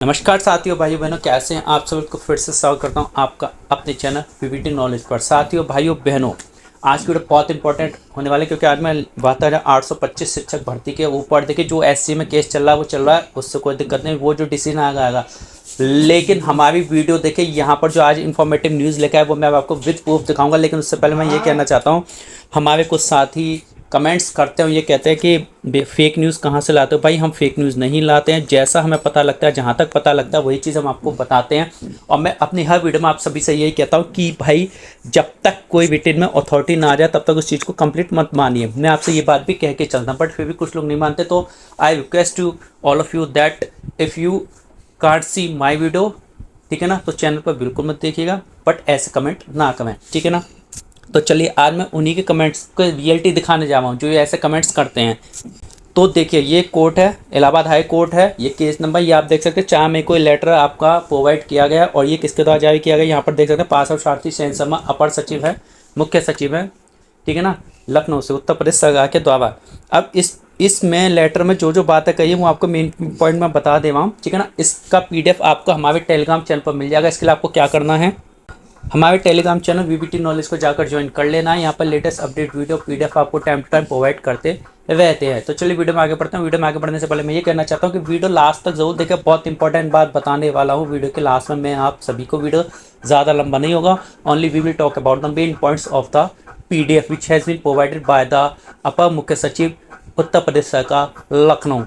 नमस्कार साथियों, भाइयों बहनों, कैसे हैं आप सब को फिर से स्वागत करता हूं आपका अपने चैनल पीवीटी नॉलेज पर। साथियों, भाइयों बहनों, आज की वीडियो बहुत इंपॉर्टेंट होने वाली है क्योंकि आज मैं बात है 825 शिक्षक भर्ती के ऊपर। देखिए, जो एससी में केस चल रहा है वो चल रहा है, उससे कोई दिक्कत नहीं, वो जो डिसीजन आएगा। लेकिन हमारी वीडियो देखिए, यहाँ पर जो आज इंफॉर्मेटिव न्यूज़ लेकर आए वो मैं आपको विद प्रूफ दिखाऊंगा। लेकिन उससे पहले मैं ये कहना चाहता हूँ, हमारे कुछ साथी कमेंट्स करते हैं, ये कहते हैं कि फेक न्यूज़ कहाँ से लाते हो। भाई, हम फेक न्यूज़ नहीं लाते हैं, जैसा हमें पता लगता है, जहाँ तक पता लगता है वही चीज़ हम आपको बताते हैं। और मैं अपनी हर वीडियो में आप सभी से यही कहता हूँ कि भाई, जब तक कोई रिटन में अथॉरिटी ना आ जाए तब तक उस चीज़ को कंप्लीट मत मानिए। मैं आपसे ये बात भी कह के चलता हूँ, बट फिर भी कुछ लोग नहीं मानते। तो I request to all of you that if you can't see my video, ठीक है ना, तो चैनल पर बिल्कुल मत देखिएगा, बट ऐसे कमेंट ना कमें, ठीक है ना। तो चलिए, आज मैं उन्हीं के कमेंट्स को रियलिटी दिखाने जा रहा हूँ जो ये ऐसे कमेंट्स करते हैं। तो देखिए, ये कोर्ट है, इलाहाबाद हाई कोर्ट है, ये केस नंबर ये आप देख सकते हैं। 4 मई को लेटर आपका प्रोवाइड किया गया और ये किसके द्वारा जारी किया गया, यहाँ पर देख सकते हैं। पार्षद सेन शर्मा अपर सचिव है, मुख्य सचिव है, ठीक है ना, लखनऊ से, उत्तर प्रदेश सरकार के द्वारा। अब इसमें लेटर में जो जो बातें कही है वो आपको मेन पॉइंट में बता दे रहा हूँ, ठीक है ना। इसका पीडीएफ आपको हमारे टेलीग्राम चैनल पर मिल जाएगा। इसके लिए आपको क्या करना है, हमारे टेलीग्राम चैनल वीबीटी नॉलेज को जाकर ज्वाइन कर लेना है। यहाँ पर लेटेस्ट अपडेट वीडियो पीडीएफ आपको टाइम टू टाइम प्रोवाइड करते रहते हैं। तो चलिए, वीडियो में आगे बढ़ते हैं। वीडियो में आगे बढ़ने से पहले मैं ये कहना चाहता हूँ कि वीडियो लास्ट तक जरूर देखें, बहुत इंपॉर्टेंट बात बताने वाला हूँ वीडियो के लास्ट में। मैं आप सभी को, वीडियो ज़्यादा लंबा नहीं होगा, only we will talk about the main points of the PDF which has been provided by the upper मुख्य सचिव, उत्तर प्रदेश सरकार, लखनऊ।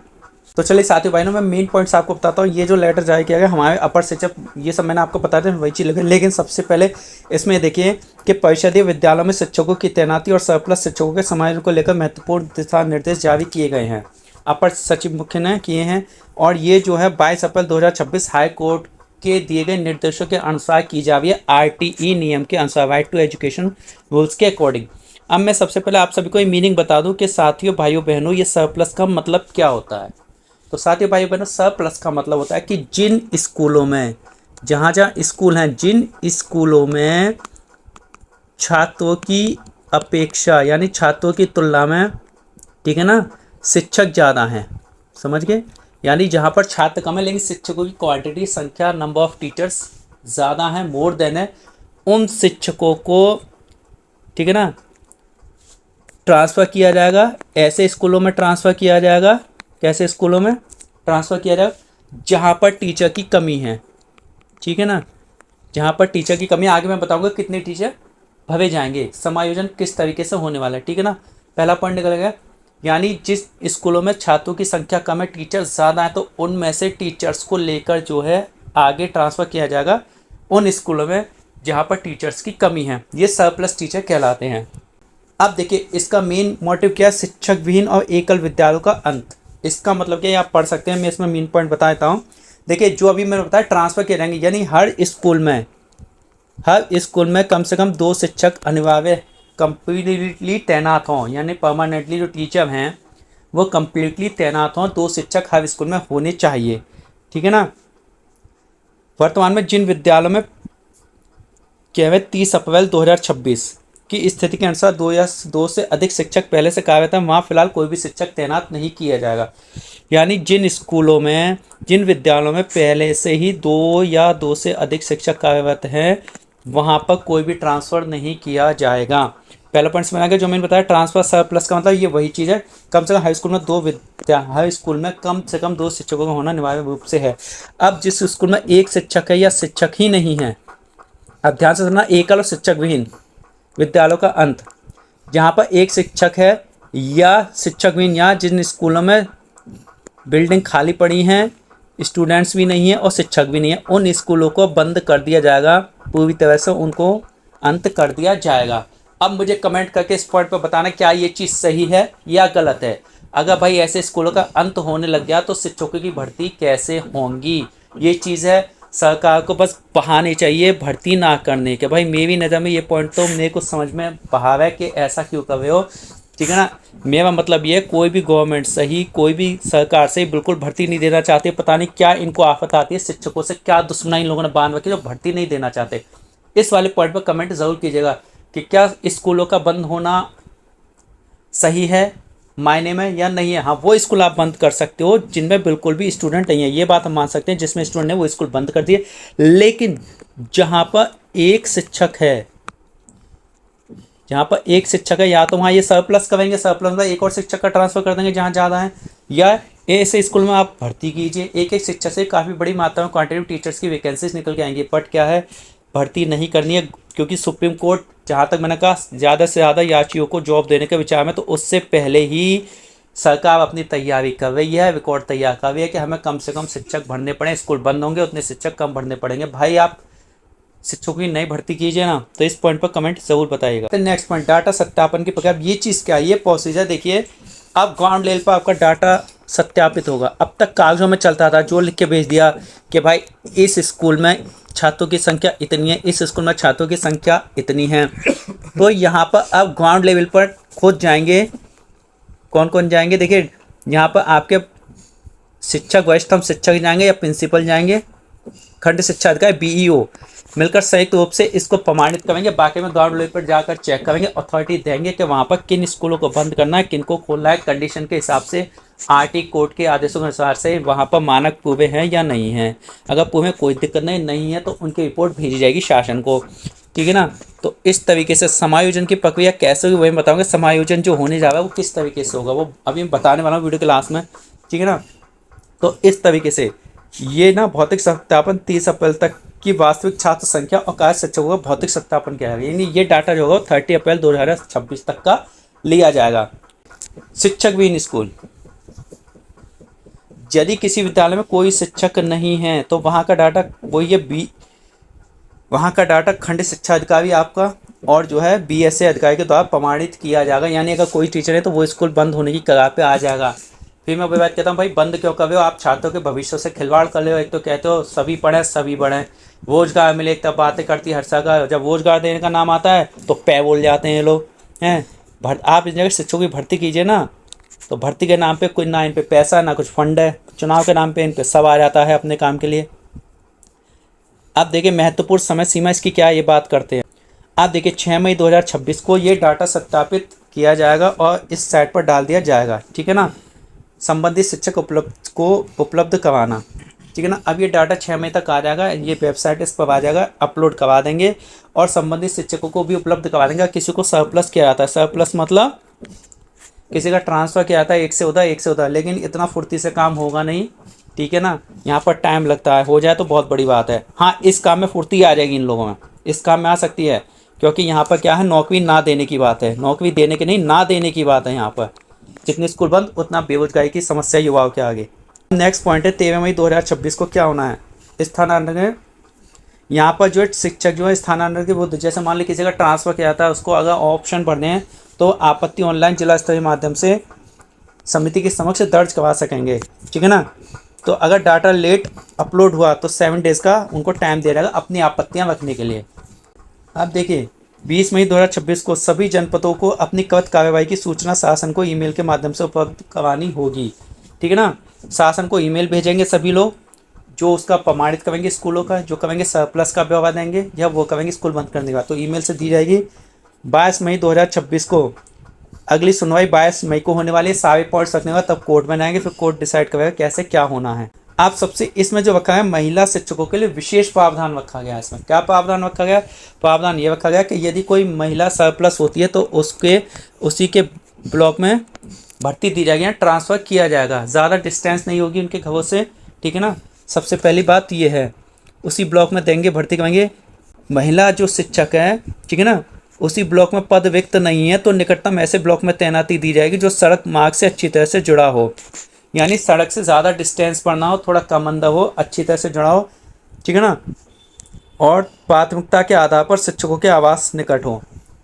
तो चलिए साथियों भाइयों, मैं मेन पॉइंट्स आपको बताता हूँ। ये जो लेटर जारी किया गया हमारे अपर सचिव, ये सब मैंने आपको बता दिया, वही चीज़ लगे। लेकिन सबसे पहले इसमें देखिए कि परिषदीय विद्यालयों में शिक्षकों की तैनाती और सरप्लस शिक्षकों के समायोजन को लेकर महत्वपूर्ण दिशा निर्देश जारी किए गए हैं, अपर सचिव मुख्य ने किए हैं। और ये जो है 22 अप्रैल 2026 हाई कोर्ट के दिए गए निर्देशों के अनुसार की जा रही है, आरटीई नियम के अनुसार, राइट टू एजुकेशन रूल्स के अकॉर्डिंग। अब मैं सबसे पहले आप सभी को ये मीनिंग बता दूं कि साथियों भाइयों बहनों, ये सरप्लस का मतलब क्या होता है। तो साथियों भाइयों बहनों, सरप्लस का मतलब होता है कि जिन स्कूलों में, जहाँ स्कूल हैं, जिन स्कूलों में छात्रों की अपेक्षा यानी छात्रों की तुलना में, ठीक है ना, शिक्षक ज़्यादा हैं, समझ गए, यानी जहाँ पर छात्र कम है लेकिन शिक्षकों की क्वांटिटी, संख्या, नंबर ऑफ टीचर्स ज़्यादा है, मोर देन है, उन शिक्षकों को, ठीक है ना, ट्रांसफ़र किया जाएगा। ऐसे स्कूलों में ट्रांसफ़र किया जाएगा, कैसे स्कूलों में ट्रांसफ़र किया जाएगा, जहाँ पर टीचर की कमी है, ठीक है ना, जहाँ पर टीचर की कमी। आगे मैं बताऊंगा कितने टीचर भरे जाएंगे, समायोजन किस तरीके से होने वाला है, ठीक है ना। पहला पॉइंट निकल गया, यानी जिस स्कूलों में छात्रों की संख्या कम है, टीचर ज़्यादा है, तो उनमें से टीचर्स को लेकर जो है आगे ट्रांसफ़र किया जाएगा उन स्कूलों में जहाँ पर टीचर्स की कमी है। ये सरप्लस टीचर कहलाते हैं। अब देखिए, इसका मेन मोटिव क्या है, शिक्षक विहीन और एकल विद्यालयों का अंत। इसका मतलब क्या है, आप पढ़ सकते हैं, मैं इसमें मेन पॉइंट बता देता हूँ। देखिए, जो अभी मैंने बताया ट्रांसफ़र किए जाएंगे, यानी हर स्कूल में कम से कम 2 शिक्षक अनिवार्य कंप्लीटली तैनात हों, यानी परमानेंटली जो टीचर हैं वो कंप्लीटली तैनात हों। 2 शिक्षक हर स्कूल में होने चाहिए, ठीक है ना। वर्तमान में जिन विद्यालयों में क्या है 30 अप्रैल 2026 की स्थिति के अनुसार 2 या 2 से अधिक शिक्षक पहले से कार्यरत हैं, वहाँ फिलहाल कोई भी शिक्षक तैनात नहीं किया जाएगा। यानी जिन स्कूलों में, जिन विद्यालयों में पहले से ही 2 या 2 से अधिक शिक्षक कार्यरत हैं, वहाँ पर कोई भी ट्रांसफ़र नहीं किया जाएगा। पहला पॉइंट में आ गया जो मैंने बताया, ट्रांसफ़र सरप्लस का मतलब ये वही चीज़ है, कम से कम हर स्कूल में कम से कम 2 शिक्षकों का होना अनिवार्य रूप से है। अब जिस स्कूल में 1 शिक्षक है या शिक्षक ही नहीं है, अब ध्यान से सुनना, एकल और शिक्षक विहीन विद्यालयों का अंत, जहाँ पर 1 शिक्षक है या शिक्षक विहीन, या जिन स्कूलों में बिल्डिंग खाली पड़ी हैं, स्टूडेंट्स भी नहीं है और शिक्षक भी नहीं है, उन स्कूलों को बंद कर दिया जाएगा, पूरी तरह से उनको अंत कर दिया जाएगा। अब मुझे कमेंट करके इस पॉइंट पर बताना क्या ये चीज़ सही है या गलत है। अगर भाई ऐसे स्कूलों का अंत होने लग गया तो शिक्षकों की भर्ती कैसे होंगी, ये चीज़ है, सरकार को बस बहाने चाहिए भर्ती ना करने के। भाई मेरी नज़र में ये पॉइंट तो मेरे को समझ में बाहर है कि ऐसा क्यों कर रहे हो, ठीक है ना। मेरा मतलब ये, कोई भी गवर्नमेंट सही, कोई भी सरकार से बिल्कुल भर्ती नहीं देना चाहते। पता नहीं क्या इनको आफत आती है, शिक्षकों से क्या दुश्मनी इन लोगों ने बांध रखी जो भर्ती नहीं देना चाहते। इस वाले पॉइंट पर कमेंट ज़रूर कीजिएगा कि क्या स्कूलों का बंद होना सही है मायने में या नहीं है। हाँ, वो स्कूल आप बंद कर सकते हो जिनमें बिल्कुल भी स्टूडेंट नहीं है, ये बात हम मान सकते हैं। जिसमें स्टूडेंट है वो स्कूल बंद कर दिए। लेकिन जहाँ पर एक शिक्षक है, जहाँ पर एक शिक्षक है, या तो वहाँ ये सरप्लस करेंगे, सरप्लस में एक और शिक्षक का ट्रांसफर कर देंगे जहाँ ज़्यादा है, या ऐसे स्कूल में आप भर्ती कीजिए। एक एक शिक्षक से काफ़ी बड़ी मात्रा में क्वांटिटी टीचर्स की वैकेंसीज निकल के आएंगी। बट क्या है, भर्ती नहीं करनी है, क्योंकि सुप्रीम कोर्ट, जहाँ तक मैंने कहा, ज़्यादा से ज़्यादा याचियों को जॉब देने के विचार में। तो उससे पहले ही सरकार अपनी तैयारी कर रही है, रिकॉर्ड तैयार कर रही है कि हमें कम से कम शिक्षक भरने पड़े। स्कूल बंद होंगे उतने शिक्षक कम भरने पड़ेंगे। भाई आप शिक्षकों की नई भर्ती कीजिए ना। तो इस पॉइंट पर कमेंट जरूर बताइएगा। तो नेक्स्ट पॉइंट, डाटा सत्यापन की प्रक्रिया। ये चीज़ क्या है, ये प्रोसीजर देखिए। अब ग्राउंड लेवल पर आपका डाटा सत्यापित होगा। अब तक कागजों में चलता था, जो लिख के भेज दिया कि भाई इस स्कूल में छात्रों की संख्या इतनी है, इस स्कूल में छात्रों की संख्या इतनी है। तो यहाँ पर अब ग्राउंड लेवल पर खुद जाएंगे। कौन कौन जाएंगे, देखिए यहाँ पर आपके शिक्षक, वरिष्ठतम शिक्षक जाएंगे या प्रिंसिपल जाएंगे, खंड शिक्षा अधिकारी बीईओ मिलकर संयुक्त रूप से इसको प्रमाणित करेंगे। बाकी में ग्राउंड लेवल पर जाकर चेक करेंगे, अथॉरिटी देंगे कि वहाँ पर किन स्कूलों को बंद करना है, किन को खोलना है, कंडीशन के हिसाब से, आरटी कोर्ट के आदेशों के अनुसार से वहाँ पर मानक पूरे हैं या नहीं हैं। अगर पूरे में कोई दिक्कत नहीं है तो उनकी रिपोर्ट भेजी जाएगी शासन को, ठीक है ना। तो इस तरीके से समायोजन की प्रक्रिया कैसे होगी वही बताऊँगा। समायोजन जो होने जा रहा है वो किस तरीके से होगा वो अभी बताने वाला हूँ वीडियो क्लास में, ठीक है ना। तो इस तरीके से ये ना भौतिक सत्यापन 30 अप्रैल तक की वास्तविक छात्र संख्या और कार्य शिक्षकों का भौतिक सत्यापन किया जाएगा। यानी ये डाटा जो होगा 30 अप्रैल 2026 तक का लिया जाएगा। शिक्षक विहीन स्कूल, यदि किसी विद्यालय में कोई शिक्षक नहीं है तो वहाँ का डाटा वहाँ का डाटा खंड शिक्षा अधिकारी आपका और जो है बीएसए अधिकारी के द्वारा प्रमाणित किया जाएगा। यानी अगर कोई टीचर है तो वो स्कूल बंद होने की कगार पे आ जाएगा। फिर मैं वही बात कहता हूँ, भाई बंद क्यों कर रहे हो आप? छात्रों के भविष्य से खिलवाड़ कर रहे हो। एक तो कहते हो सभी पढ़ें सभी बढ़ें, रोजगार मिले, एक तब बातें करती हर जगह, जब रोजगार देने का नाम आता है तो पै बोल जाते हैं ये लोग हैं। आप इस जगह शिक्षकों की भर्ती कीजिए ना, तो भर्ती के नाम पे कोई ना इन पे पैसा ना कुछ फंड है, चुनाव के नाम पे इन पे सब आ जाता है अपने काम के लिए। अब देखिए महत्वपूर्ण समय सीमा इसकी क्या है, ये बात करते हैं। आप देखिए 6 मई 2026 को ये डाटा सत्यापित किया जाएगा और इस साइट पर डाल दिया जाएगा, ठीक है ना। संबंधित शिक्षक उपलब्ध करवाना, ठीक है ना। अब ये डाटा 6 मई तक आ जाएगा, ये वेबसाइट इस पर आ जाएगा, अपलोड करवा देंगे और संबंधित शिक्षकों को भी उपलब्ध करवा देंगे। किसी को सरप्लस किया जाता है, सरप्लस मतलब किसी का ट्रांसफ़र किया जाता है एक से उधर, लेकिन इतना फुर्ती से काम होगा नहीं, ठीक है ना। यहाँ पर टाइम लगता है, हो जाए तो बहुत बड़ी बात है। हाँ, इस काम में फुर्ती आ जाएगी, इन लोगों में इस काम में आ सकती है, क्योंकि यहाँ पर क्या है, नौकरी ना देने की बात है, नौकरी देने की नहीं ना देने की बात है। यहाँ पर जितने स्कूल बंद उतना बेरोजगारी की समस्या युवाओं के आगे। नेक्स्ट पॉइंट है 13 मई 2026 को क्या होना है, स्थानांतरण। यहाँ पर जो शिक्षक जो है स्थानांतरण के वो जैसे मान ली किसी का ट्रांसफ़र किया जाता है, उसको अगर ऑप्शन भरने हैं तो आपत्ति ऑनलाइन जिला स्तरीय माध्यम से समिति के समक्ष दर्ज करवा सकेंगे, ठीक है ना। तो अगर डाटा लेट अपलोड हुआ तो 7 डेज़ का उनको टाइम दे रहेगा अपनी आपत्तियां रखने के लिए। अब देखिए 20 मई 2026 को सभी जनपदों को अपनी त्वरित कार्रवाई की सूचना शासन को ईमेल के माध्यम से उपलब्ध करवानी होगी, ठीक है ना। शासन को ईमेल भेजेंगे सभी लोग जो उसका प्रमाणित करेंगे स्कूलों का, जो करेंगे सरप्लस का ब्यौरा देंगे या वो करेंगे स्कूल बंद करने के बाद, तो ईमेल से दी जाएगी। 22 मई 2026 को अगली सुनवाई 22 मई को होने वाली है। सारे पॉइंट्स रखने के बाद तब कोर्ट में आएंगे, फिर कोर्ट डिसाइड करेगा कैसे क्या होना है। आप सबसे इसमें जो रखा है महिला शिक्षकों के लिए विशेष प्रावधान रखा गया है। इसमें क्या प्रावधान रखा गया? प्रावधान ये रखा गया कि यदि कोई महिला सरप्लस होती है तो उसी के ब्लॉक में भर्ती दी जाएगी या ट्रांसफ़र किया जाएगा। ज़्यादा डिस्टेंस नहीं होगी उनके घरों से, ठीक है ना। सबसे पहली बात ये है, उसी ब्लॉक में देंगे, भर्ती करेंगे। महिला जो शिक्षक है, ठीक है ना, उसी ब्लॉक में पद रिक्त नहीं है तो निकटतम ऐसे ब्लॉक में तैनाती दी जाएगी जो सड़क मार्ग से अच्छी तरह से जुड़ा हो। यानी सड़क से ज़्यादा डिस्टेंस पर ना हो, थोड़ा कम अंदर हो, अच्छी तरह से जुड़ा हो, ठीक है ना। और प्राथमिकता के आधार पर शिक्षकों के आवास निकट हो,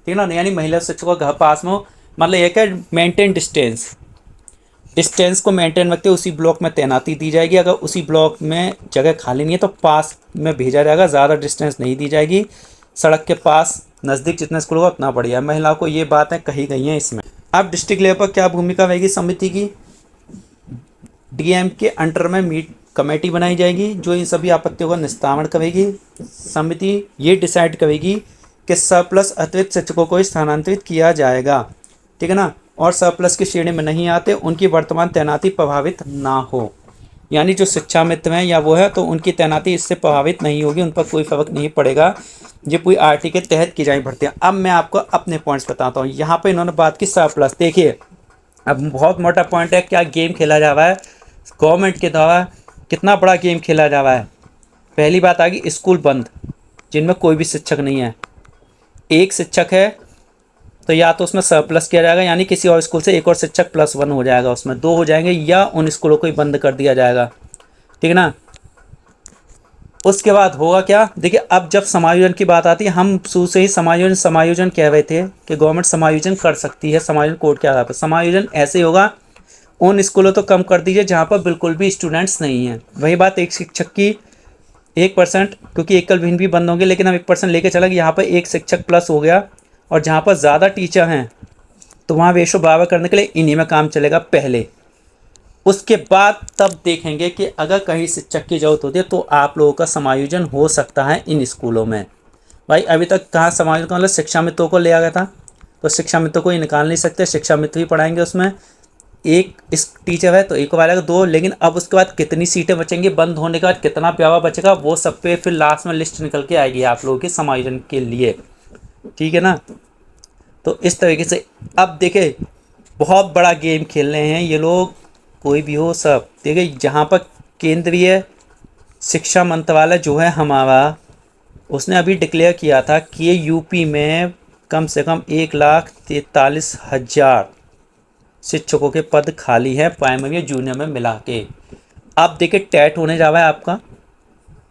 ठीक है ना। यानी महिला शिक्षकों का घर पास में हो, मतलब एक है मेंटेन डिस्टेंस को मेंटेन रखते उसी ब्लॉक में तैनाती दी जाएगी। अगर उसी ब्लॉक में जगह खाली नहीं है तो पास में भेजा जाएगा, ज़्यादा डिस्टेंस नहीं दी जाएगी। सड़क के पास नज़दीक जितना स्कूल होगा उतना बढ़िया। महिलाओं को ये बातें कही गई हैं इसमें। अब डिस्ट्रिक्ट लेवल पर क्या भूमिका रहेगी समिति की? डीएम के अंडर में कमेटी बनाई जाएगी जो इन सभी आपत्तियों का निस्तारण करेगी। समिति ये डिसाइड करेगी कि सरप्लस अतिरिक्त शिक्षकों को स्थानांतरित किया जाएगा, ठीक है ना। और सरप्लस की श्रेणी में नहीं आते उनकी वर्तमान तैनाती प्रभावित ना हो। यानी जो शिक्षा मित्र हैं या वो है तो उनकी तैनाती इससे प्रभावित नहीं होगी, उन पर कोई फर्क नहीं पड़ेगा। ये पूरी आरटी के तहत की जाए भर्तियाँ। अब मैं आपको अपने पॉइंट्स बताता हूँ। यहाँ पे इन्होंने बात की सरप्लस। देखिए अब बहुत मोटा पॉइंट है, क्या गेम खेला जा रहा है गवर्नमेंट के द्वारा, कितना बड़ा गेम खेला जा रहा है। पहली बात आ गई स्कूल बंद जिनमें कोई भी शिक्षक नहीं है। एक शिक्षक है तो या तो उसमें सरप्लस किया जाएगा, यानी किसी और स्कूल से एक और शिक्षक +1 हो जाएगा, उसमें 2 हो जाएंगे, या उन स्कूलों को ही बंद कर दिया जाएगा। ठीक है ना। उसके बाद होगा क्या, देखिए अब जब समायोजन की बात आती है, हम शुरू से ही समायोजन कह रहे थे कि गवर्नमेंट समायोजन कर सकती है। समायोजन कोड के आधार पर समायोजन ऐसे ही होगा, उन स्कूलों तो कम कर दीजिए जहाँ पर बिल्कुल भी स्टूडेंट्स नहीं हैं। वही बात एक शिक्षक की 1%, क्योंकि एकल भिन्न भी बंद होंगे, लेकिन हम 1% लेके चला कि यहाँ पर एक शिक्षक प्लस हो गया, और जहाँ पर ज़्यादा टीचर हैं तो वहाँ रेशो बराबर करने के लिए इन्हीं में काम चलेगा पहले। उसके बाद तब देखेंगे कि अगर कहीं शिक्षक की ज़रूरत होती है तो आप लोगों का समायोजन हो सकता है इन स्कूलों में। भाई अभी तक कहाँ समायोजन का मतलब शिक्षा मित्रों को ले आ गया था, तो शिक्षा मित्रों को ही निकाल नहीं सकते, शिक्षा मित्र ही पढ़ाएंगे। उसमें एक इस टीचर है तो एक को आएगा 2, लेकिन अब उसके बाद कितनी सीटें बचेंगी, बंद होने के बाद कितना प्यावा बचेगा, वो सब पे फिर लास्ट में लिस्ट निकल के आएगी आप लोगों के समायोजन के लिए। ठीक है ना। तो इस तरीके से अब देखे बहुत बड़ा गेम खेल रहे हैं ये लोग, कोई भी हो सब। देखिए जहाँ पर केंद्रीय शिक्षा मंत्रालय जो है हमारा, उसने अभी डिक्लेयर किया था कि यूपी में कम से कम 1,43,000 शिक्षकों के पद खाली हैं प्राइमरी और जूनियर में मिला के। अब देखिए टेट होने जा रहा है, आपका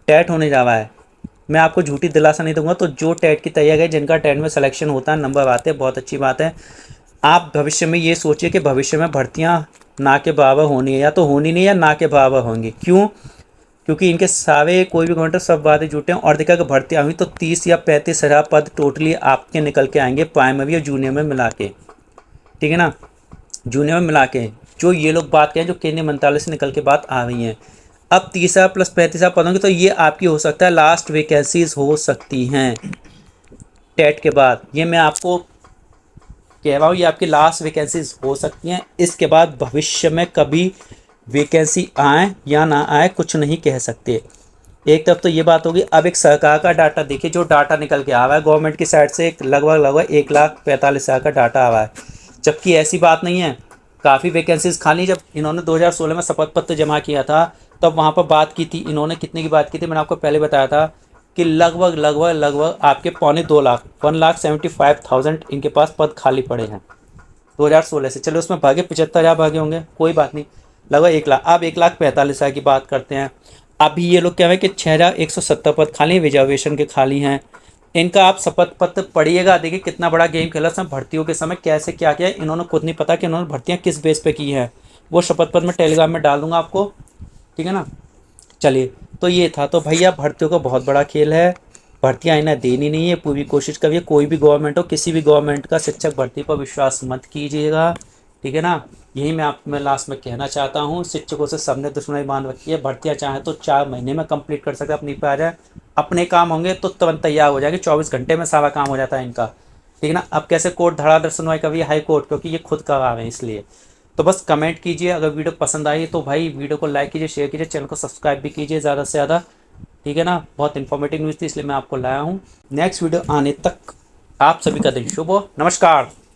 टेट होने जा रहा है। मैं आपको झूठी दिलासा नहीं दूंगा, तो जो टेट की तैयारी है, जिनका टेट में सिलेक्शन होता है, नंबर आते हैं, बहुत अच्छी बात है। आप भविष्य में ये सोचिए कि भविष्य में भर्तियां ना के बराबर होनी है, या तो होनी नहीं या ना के बराबर होंगी। क्यों? क्योंकि इनके सारे कोई भी गवर्नमेंट सब वादे जुटे हैं, और देखा कि भर्तियाँ हुई तो 30 या 35,000 पद टोटली आपके निकल के आएंगे प्राइमरी और जूनियर में मिला के। ठीक है ना। जूनियर में मिला के जो ये लोग बात करें, जो केंद्रीय मंत्रालय से निकल के बात आ रही हैं। अब 30,000 + 35,000 पदों की, तो ये आपकी हो सकता है लास्ट वैकेंसीज हो सकती हैं टेट के बाद। ये मैं आपको कह रहा हूँ, ये आपकी लास्ट वैकेंसीज हो सकती हैं। इसके बाद भविष्य में कभी वैकेंसी आए या ना आए कुछ नहीं कह सकते। एक तरफ तो ये बात होगी। अब एक सरकार का डाटा देखिए, जो डाटा निकल के आ रहा है गवर्नमेंट की साइड से, लगभग 1,45,000 का डाटा आ रहा है, जबकि ऐसी बात नहीं है। काफ़ी वैकेंसीज खाली। जब इन्होंने 2016 में शपथ पत्र जमा किया था तब वहाँ पर बात की थी, इन्होंने कितने की बात की थी, मैंने आपको पहले बताया था कि लगभग आपके 2.25 लाख 1,75,000 इनके पास पद खाली पड़े हैं 2016 से। चलो उसमें भागे 75,000 भागे होंगे, कोई बात नहीं, लगभग 1 लाख। अब 1,45,000 की बात करते हैं। अभी ये लोग कह रहे हैं कि 6,170 पद खाली रिजर्वेशन के खाली हैं। इनका आप शपथ पत्र पढ़िएगा, देखिए कितना बड़ा गेम खेला सब भर्तियों के समय, कैसे क्या किया इन्होंने खुद नहीं पता कि इन्होंने भर्तियां किस बेस पे की हैं। वो शपथ पत्र मैं टेलीग्राम में डाल दूंगा आपको। ठीक है ना। चलिए तो ये था। तो भैया भर्तियों का बहुत बड़ा खेल है, भर्तियाँ इन्हें देनी नहीं है, पूरी कोशिश करिए। कोई भी गवर्नमेंट हो, किसी भी गवर्नमेंट का शिक्षक भर्ती पर विश्वास मत कीजिएगा। ठीक है ना। यही मैं लास्ट में कहना चाहता हूँ। शिक्षकों से सबने दुश्मनी मान रखी है। भर्तियाँ चाहें तो 4 महीने में कंप्लीट कर सकते, अपनी पे आ जाए, अपने काम होंगे तो तुरंत तैयार हो जाएंगे, 24 घंटे में सारा काम हो जाता है इनका। ठीक है ना। अब कैसे कोर्ट धड़ाधड़ सुनवाई कभी हाई कोर्ट, क्योंकि ये खुद करा रहे हैं इसलिए। तो बस कमेंट कीजिए, अगर वीडियो पसंद आई तो भाई वीडियो को लाइक कीजिए, शेयर कीजिए, चैनल को सब्सक्राइब भी कीजिए ज़्यादा से ज़्यादा। ठीक है ना। बहुत इन्फॉर्मेटिव न्यूज़ थी इसलिए मैं आपको लाया हूँ। नेक्स्ट वीडियो आने तक आप सभी का दिन शुभ हो। नमस्कार।